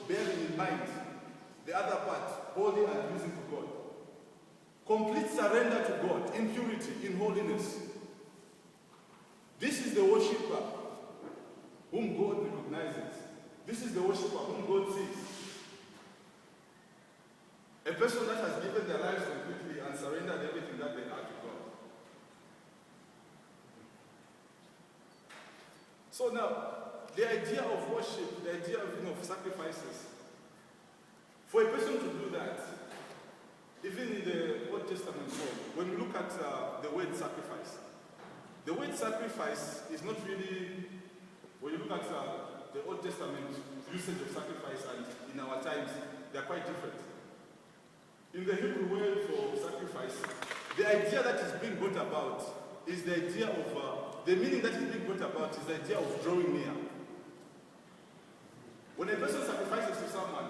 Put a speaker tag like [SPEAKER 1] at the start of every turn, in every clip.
[SPEAKER 1] bearing in mind the other part, holy and pleasing to God. Complete surrender to God in purity, in holiness. This is the worshipper whom God recognizes. This is the worshipper whom God sees. A person that has given their lives completely and surrendered everything that they are to God. So now, the idea of worship, the idea of sacrifices, for a person to do that, even in the Old Testament form, when we look at the word sacrifice, the word sacrifice is not really, when you look at the Old Testament usage of sacrifice and in our times, they are quite different. In the Hebrew word for sacrifice, the idea that is being brought about is the idea of, the meaning that is being brought about is the idea of drawing near. When a person sacrifices to someone,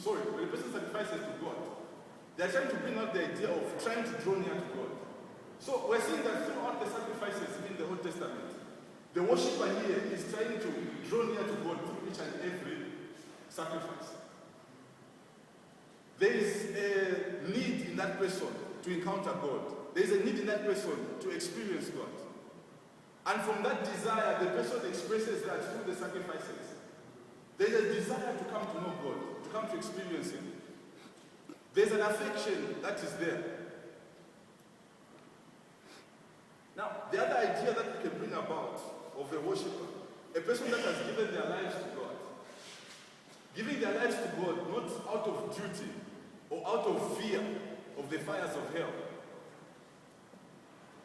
[SPEAKER 1] when a person sacrifices to God, they are trying to bring out the idea of trying to draw near to God. So we're seeing that throughout the sacrifices in the Old Testament, the worshipper here is trying to draw near to God through each and every sacrifice. There is a need in that person to encounter God. There is a need in that person to experience God. And from that desire, the person expresses that through the sacrifices. There is a desire to come to know God, to come to experience Him. There's an affection that is there. Now, the other idea that we can bring about of a worshiper, a person that has given their lives to God, giving their lives to God not out of duty or out of fear of the fires of hell,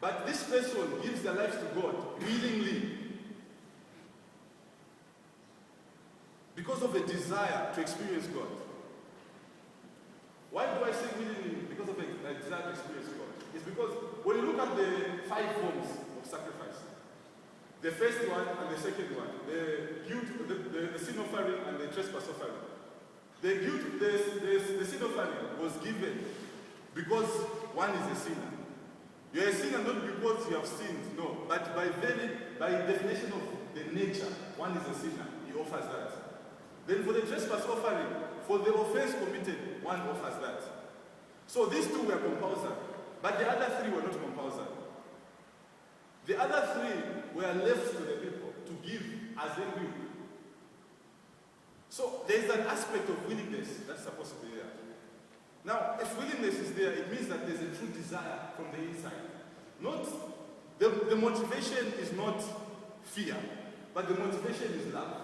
[SPEAKER 1] but this person gives their lives to God willingly because of a desire to experience God. Why do I say willingly? Because of a desire to experience God. It's because when you look at the 5 forms of sacrifice, the first one and the second one, the sin offering and the trespass offering. The sin offering was given because one is a sinner. You're a sinner not because you have sinned, no, but by definition of the nature, one is a sinner. He offers that. Then for the trespass offering, for the offense committed, one offers that. So these 2 were compulsory, but the other 3 were not compulsory. The other 3 were left to the people to give as they will. So there is an aspect of willingness that's supposed to be there. Now, if willingness is there, it means that there's a true desire from the inside. Not the motivation is not fear, but the motivation is love.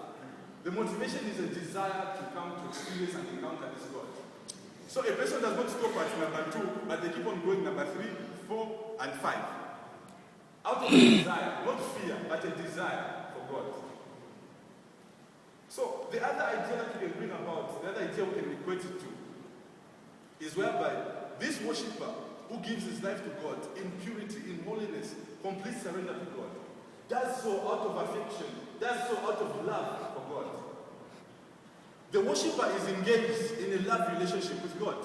[SPEAKER 1] The motivation is a desire to come to experience and encounter this God. So a person does not stop at number 2, but they keep on going number 3, 4, and 5. Out of a desire, not fear, but a desire for God. So the other idea that we can bring about, the other idea we can equate it to, is whereby this worshipper who gives his life to God in purity, in holiness, complete surrender to God, does so out of affection, does so out of love for God. The worshipper is engaged in a love relationship with God.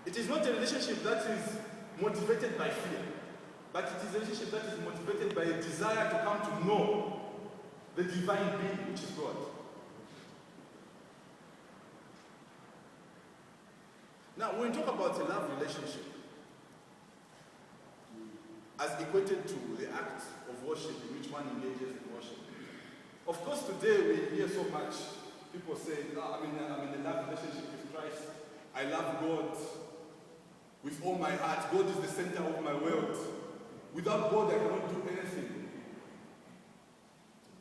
[SPEAKER 1] It is not a relationship that is motivated by fear, but it is a relationship that is motivated by a desire to come to know the divine being, which is God. Now, when we talk about a love relationship, as equated to the act of worship in which one engages in worship, of course, today we hear so much people say, I'm in a love relationship with Christ. I love God with all my heart. God is the center of my world. Without God, I cannot do anything.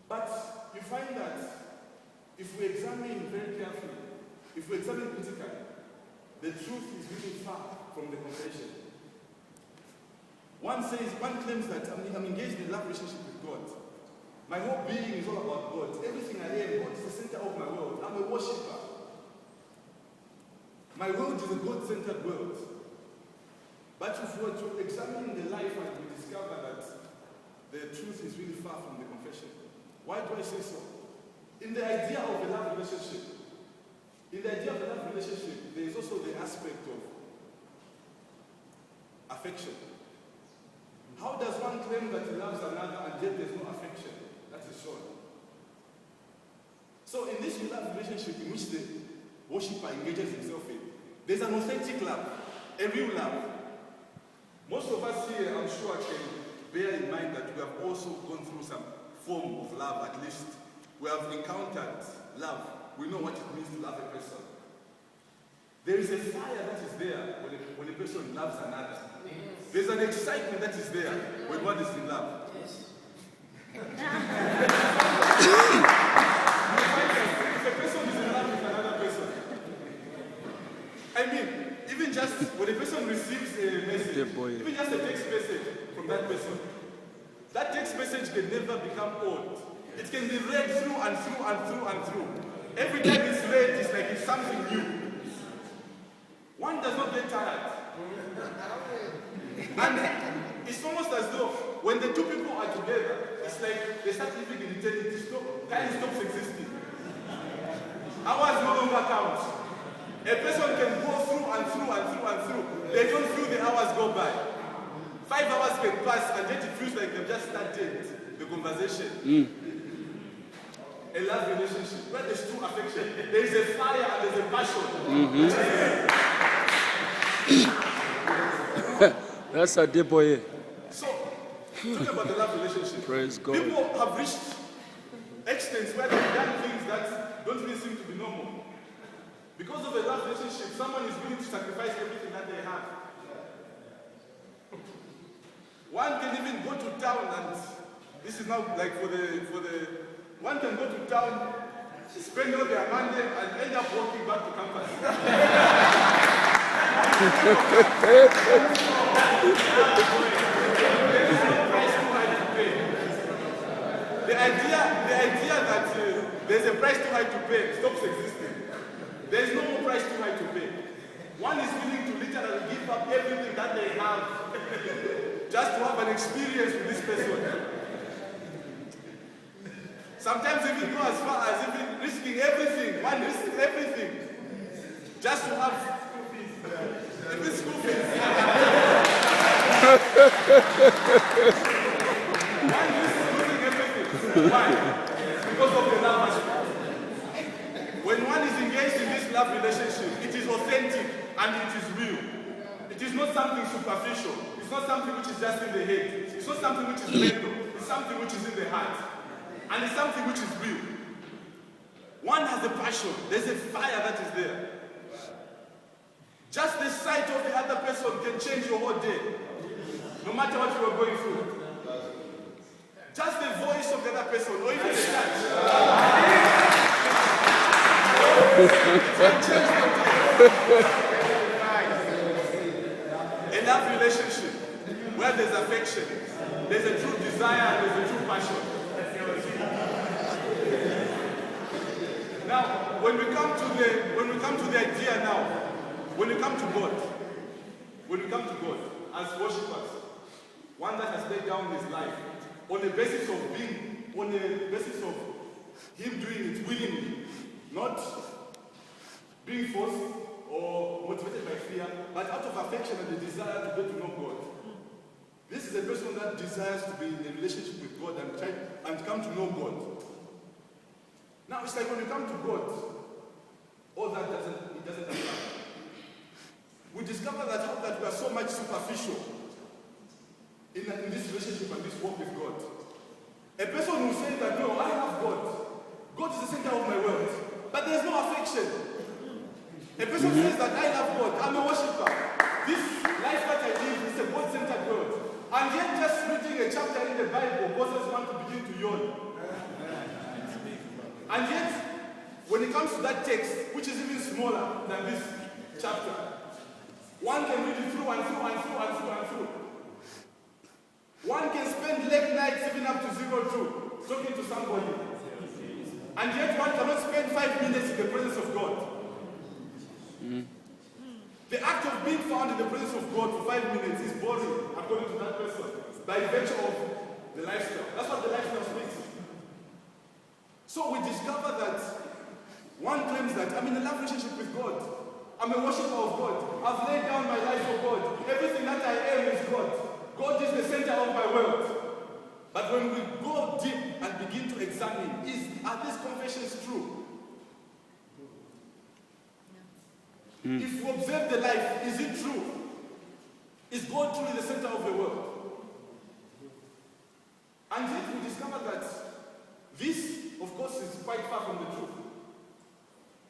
[SPEAKER 1] But you find that if we examine very carefully, if we examine critically, the truth is really far from the confession. One claims that I'm engaged in a love relationship with God. My whole being is all about God. Everything I am, God is the center of my world. I'm a worshiper. My world is a God-centered world. But if we were to examine the life and we discover that the truth is really far from the confession. Why do I say so? In the idea of a love relationship, there is also the aspect of affection. How does one claim that he loves another and yet there's no affection? That is shown. So in this love relationship in which the worshipper engages himself in, there's an authentic love, a real love. Most of us here, I'm sure, can bear in mind that we have also gone through some form of love, at least. We have encountered love. We know what it means to love a person. There is a fire that is there when a person loves another. Yes. There's an excitement that is there when one is in love. Yes. If a person is in love with another person, I mean, even just when a person receives a message, even just a text message from that person, that text message can never become old. It can be read through and through and through and through. Every time it's read, it's like it's something new. One does not get tired. And it's almost as though when the two people are together, it's like they start living in eternity. Time stops existing. Hours no longer count. A person can go through and through and through and through. They don't feel the hours go by. 5 hours can pass and yet it feels like they've just started the conversation. A love relationship where there's true affection. There is a fire and there's a passion.
[SPEAKER 2] That's a deep boy.
[SPEAKER 1] So, talking about the love relationship,
[SPEAKER 2] praise God.
[SPEAKER 1] People have reached extents where they've done things that don't really seem to be normal. Because of a love relationship, someone is willing to sacrifice everything that they have. One can even go to town, and this is now like for the one can go to town, spend all their money, and end up walking back to campus. The idea that there's a price too high to pay stops existing. There's no more price too high to pay. One is willing to literally give up everything that they have just to have an experience with this person. Sometimes even go as far as even risking everything. One risks everything just to have even school fees. One risks losing everything. Why? Because of the love aspect. When one is engaged in this love relationship, it is authentic and it is real. It is not something superficial. It's not something which is just in the head. It's not something which is mental. It's something which is in the heart. And it's something which is real. One has a passion. There's a fire that is there. Just the sight of the other person can change your whole day. No matter what you are going through. Just the voice of the other person, or even the touch. Can change your day. A love relationship where there's affection, there's a true desire, and there's a true passion. Now, when we come to the idea now, when we come to God as worshippers, one that has laid down his life on the basis of him doing it willingly, not being forced or motivated by fear, but out of affection and the desire to get to know God. This is a person that desires to be in a relationship with God and come to know God. Now it's like when we come to God, all that doesn't apply. We discover that we are so much superficial in this relationship and this walk with God. A person who says that, no, I love God. God is the center of my world. But there's no affection. A person says that I love God. I'm a worshiper. This life that I live is a God-centered world. And yet just reading a chapter in the Bible causes one to begin to yawn. And yet, when it comes to that text, which is even smaller than this chapter, one can read it through and through and through and through and through. One can spend late nights even up to 02 talking to somebody. And yet one cannot spend 5 minutes in the presence of God. The act of being found in the presence of God for 5 minutes is boring according to that person by virtue of the lifestyle. That's what the lifestyle speaks. So we discover that one claims that I'm in a love relationship with God. I'm a worshiper of God. I've laid down my life for God. Everything that I am is God. God is the center of my world. But when we go deep and begin to examine, are these confessions true? If we observe the life, is it true? Is God truly the center of the world? And yet we discover that this, of course, is quite far from the truth.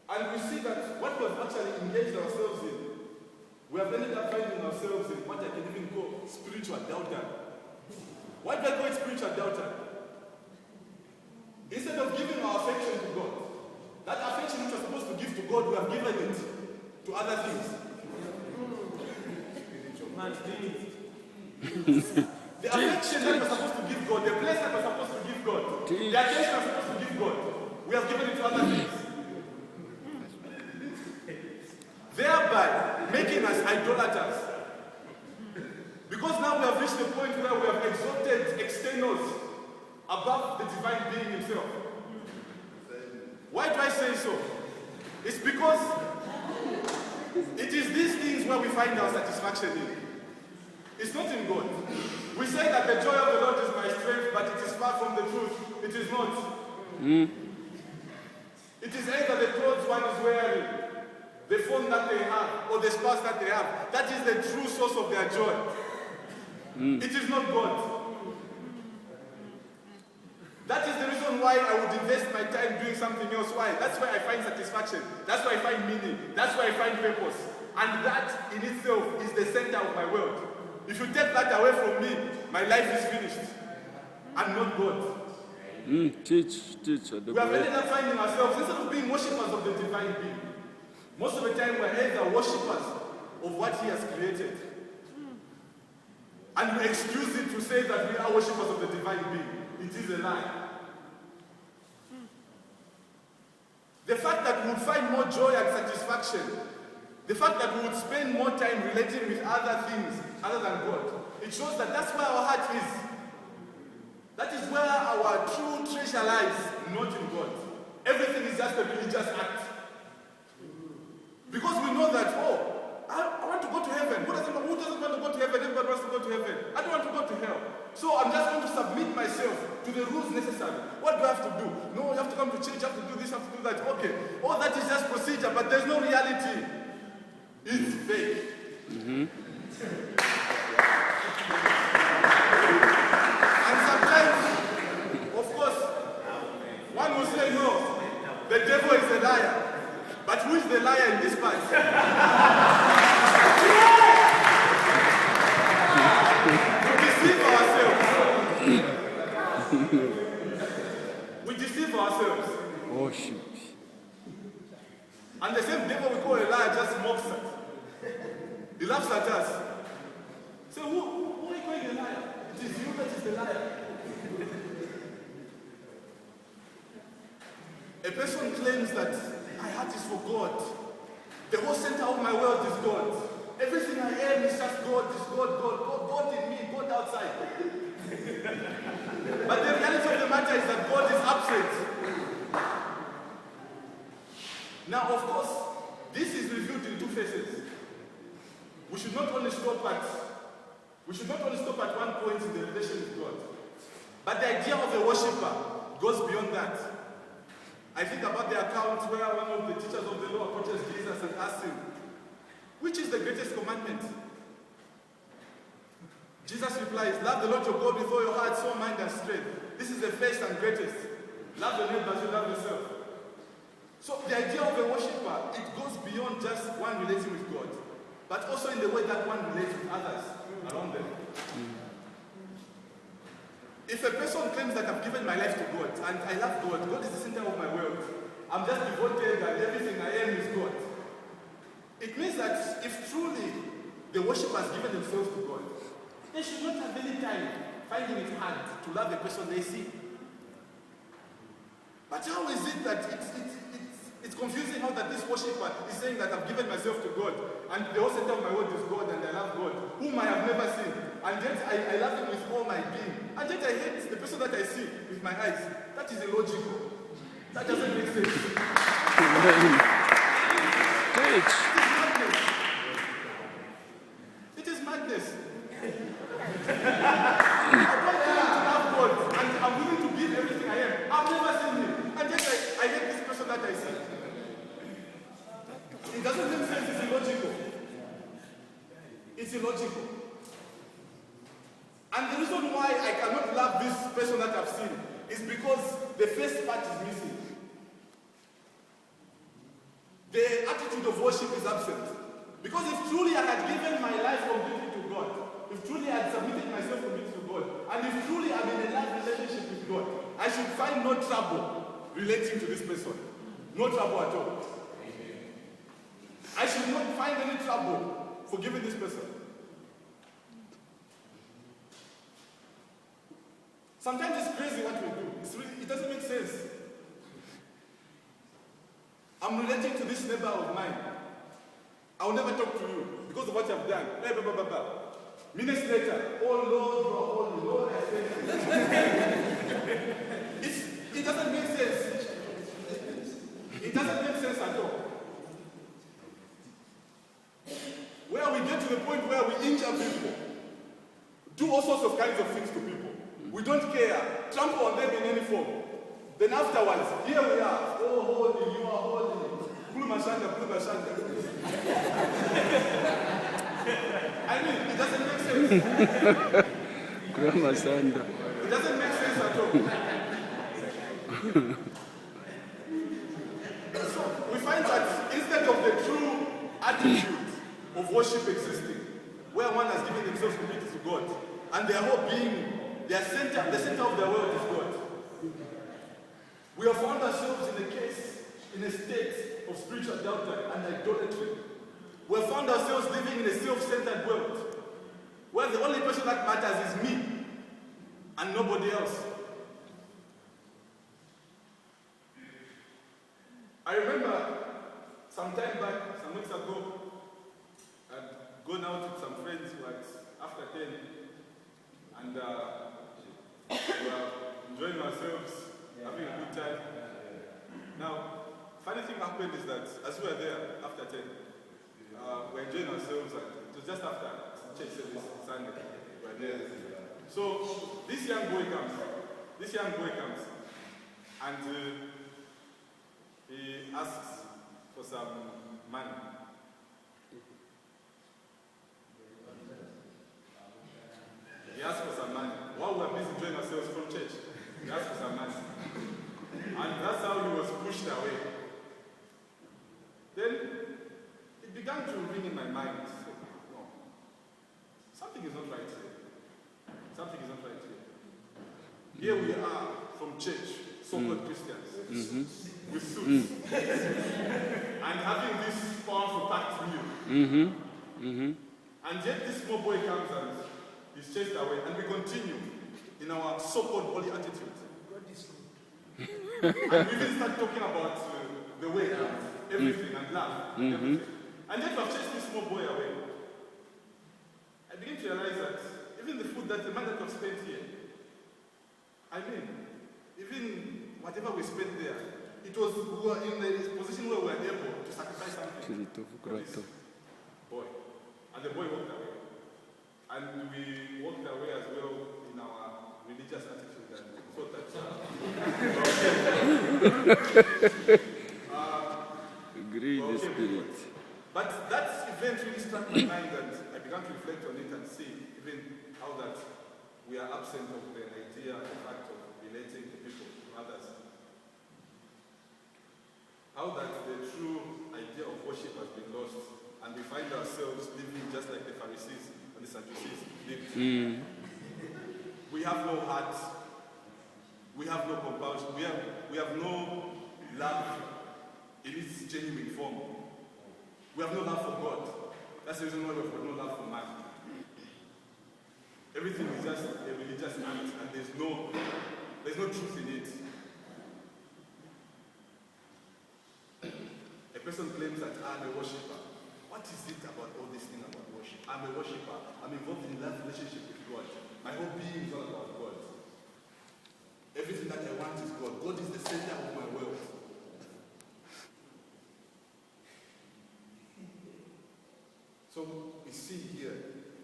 [SPEAKER 1] And we see that what we have actually engaged ourselves in, we have ended up finding ourselves in what I can even call spiritual doubter. Why do I call it spiritual doubter? Instead of giving our affection to God, that affection which we're supposed to give to God, we have given it to other things. The affection that we're supposed to give God, the place that we're supposed to give God, the attention we're supposed to give God, we have given it to other things. Thereby making us idolaters. Because now we have reached the point where we have exalted externals above the divine being himself. Why do I say so? It's because it is these things where we find our satisfaction in. It's not in God. We say that the joy of the Lord is my strength, but it is far from the truth. It is not. It is either the clothes one is wearing, the phone that they have, or the spouse that they have. That is the true source of their joy. It is not God. That is the reason why I would invest my time doing something else. Why? That's where I find satisfaction. That's where I find meaning. That's where I find purpose. And that in itself is the center of my world. If you take that away from me, my life is finished. And not God.
[SPEAKER 2] Teach.
[SPEAKER 1] We have ended up finding ourselves, instead of being worshippers of the divine being, most of the time we're either worshippers of what he has created. And we excuse it to say that we are worshippers of the divine being. It is a lie. The fact that we would find more joy and satisfaction, the fact that we would spend more time relating with other things other than God, it shows that that's where our heart is. That is where our true treasure lies, not in God. Everything is just a religious act. Because we know that, I want to go to heaven. Who doesn't want to go to heaven? Everybody wants to go to heaven. I don't want to go to hell. So I'm just going to submit myself to the rules necessary. What do I have to do? No, you have to come to church, you have to do this, you have to do that. Okay. All that is just procedure, but there's no reality. It's fake. And sometimes, of course, one will say, no, the devil is a liar. But who is the liar in this part? We deceive ourselves. We deceive ourselves.
[SPEAKER 2] Oh, shit.
[SPEAKER 1] And the same devil we call a liar just mocks us. He laughs at us. So who are you calling a liar? It is you that is the liar. A person claims that my heart is for God. The whole center of my world is God. Everything I am is just God, is God in me, God outside. But the reality of the matter is that God is absent. Now, of course, this is revealed in two phases. We should not only stop at one point in the relation with God, but the idea of a worshipper goes beyond that. I think about the account where one of the teachers of the law approaches Jesus and asks him, which is the greatest commandment? Jesus replies, love the Lord your God with all your heart, soul, mind, and strength. This is the first and greatest. Love the neighbor as you love yourself. So the idea of a worshipper, it goes beyond just one relating with God, but also in the way that one relates with others around them. If a person claims that I've given my life to God, and I love God, God is the center of my world, I'm just devoted and everything I am is God, it means that if truly the worshipper has given themselves to God, they should not have any time finding it hard to love the person they see. But how is it that it's confusing how that this worshipper is saying that I've given myself to God, and the whole center of my world is God, and I love God, whom I have never seen, and yet I love him with all my being, and yet I hate the person that I see with my eyes. That is illogical. That doesn't make sense. It is madness. I want to love God, and I'm willing to give everything I am. I've never seen him, and yet I hate this person that I see. It doesn't make sense. reason why I cannot love this person that I've seen is because the first part is missing. The attitude of worship is absent. Because if truly I had given my life completely to God, if truly I had submitted myself completely to God, and if truly I'm in a love relationship with God, I should find no trouble relating to this person. No trouble at all. I should not find any trouble forgiving this person. Sometimes it's crazy what we do. It doesn't make sense. I'm relating to this neighbor of mine. I'll never talk to you because of what you've done. Blah, blah, blah, blah. Minutes later, oh Lord, you are holy. Lord, I thank you. It doesn't make sense. It doesn't make sense at all. Where we get to the point where we injure people, do all sorts of kinds of things to people. We don't care. Trample on them in any form. Then afterwards, here we are. Oh, holy, you are holy. Plumashanda, plumashanda. I mean, it doesn't make sense. It doesn't make sense at all. So we find that instead of the true attitude of worship existing, where one has given themselves completely to God, and their whole being, the center of their world is God. We have found ourselves in a state of spiritual doubt and idolatry. We have found ourselves living in a self-centered world, where the only person that matters is me and nobody else. I remember some time back, some weeks ago, I'd gone out with some friends who had after 10, and we were enjoying ourselves, having a good time. Now, funny thing happened is that as we were there after 10, we were enjoying ourselves, and it was just after church service Sunday. We were there. So this young boy comes, and he asks for some money. He asked for some money. While we were busy enjoying ourselves from church, he asked for some money. And that's how he was pushed away. Then it began to ring in my mind. No, something is not right here. Something is not right here. Here we are from church, so-called Christians, with suits, and having this powerful packed meal. And yet this small boy comes and is chased away, and we continue in our so-called holy attitude. And we even start talking about the way, everything, and love, and everything. And yet we have chased this small boy away. I begin to realize that even the food that the money that we have spent here, I mean, even whatever we spent there, it was, we were in a position where we were able to sacrifice something for this boy. And the boy walked away. And we walked away as well in our religious attitude and thought that
[SPEAKER 2] greedy spirit.
[SPEAKER 1] But that event really struck my mind, and I began to reflect on it and see even how that we are absent of the idea, the fact of relating to people, to others. How that the true idea of worship has been lost, and we find ourselves living just like the Pharisees and the Sadducees lived. We have no heart, we have no compassion, we have no love in its genuine form. We have no love for God. That's the reason why we have got no love for man. Everything is just a religious act, and there's no truth in it. A person claims that I'm a worshipper. What is it about all this thing about worship? I'm a worshipper. I'm involved in a love relationship with God. My whole being is all about God. Everything that I want is God. God is the center of my world. So we see here,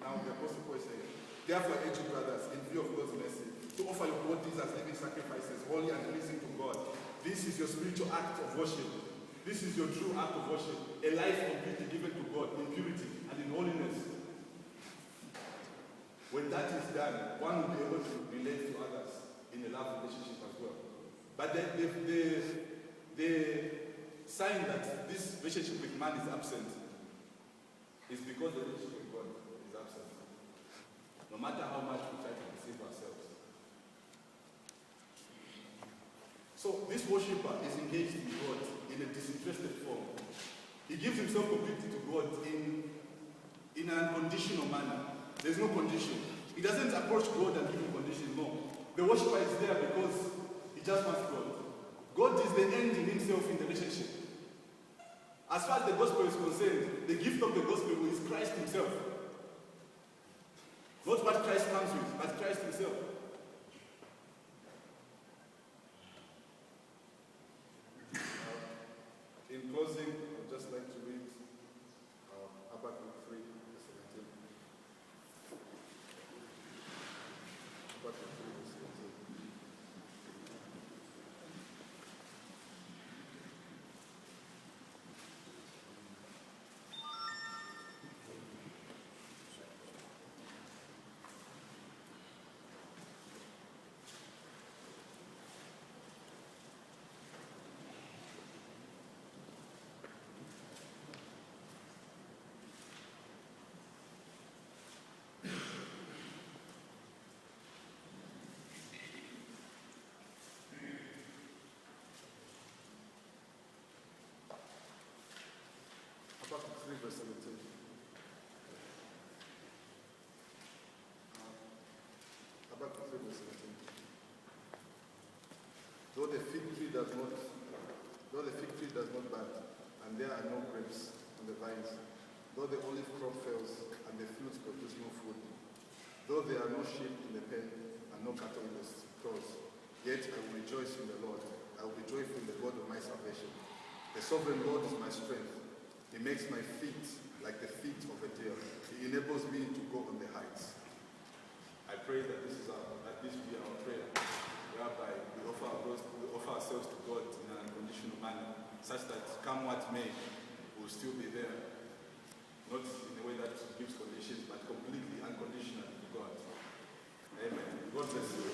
[SPEAKER 1] now the Apostle Paul is saying, therefore, urge you, brothers, in view of God's mercy, to offer your bodies as living sacrifices, holy and pleasing to God. This is your spiritual act of worship. This is your true act of worship. A life completely given to God in purity and in holiness. When that is done, one will be able to relate to others in a love relationship as well. But the sign that this relationship with man is absent is because the relationship with God is absent. No matter how much we try to deceive ourselves. So this worshipper is engaged in God in a disinterested form. He gives himself completely to God in an unconditional manner. There's no condition. He doesn't approach God and give him condition, no. The worshipper is there because he just wants God. God is the end in himself in the relationship. As far as the gospel is concerned, the gift of the gospel is Christ himself. Not what Christ comes with, but Christ himself. In closing, I would just like to read Habakkuk 3, verse 17. Habakkuk 3, verse 17. Habakkuk 3, verse 17. Habakkuk 3, verse 17. Though the fig tree does not bud, and there are no grapes on the vines, though the olive crop fails, and the fields produce no food, though there are no sheep in the pen, and no cattle in the stalls, yet I will rejoice in the Lord. I will be joyful in the God of my salvation. The sovereign Lord is my strength. He makes my feet like the feet of a deer. He enables me to go on the heights. I pray that this be our prayer, whereby we offer ourselves to God in an unconditional manner, such that come what may, we will still be there. Not in a way that gives conditions, but completely unconditional to God. Amen. God bless you.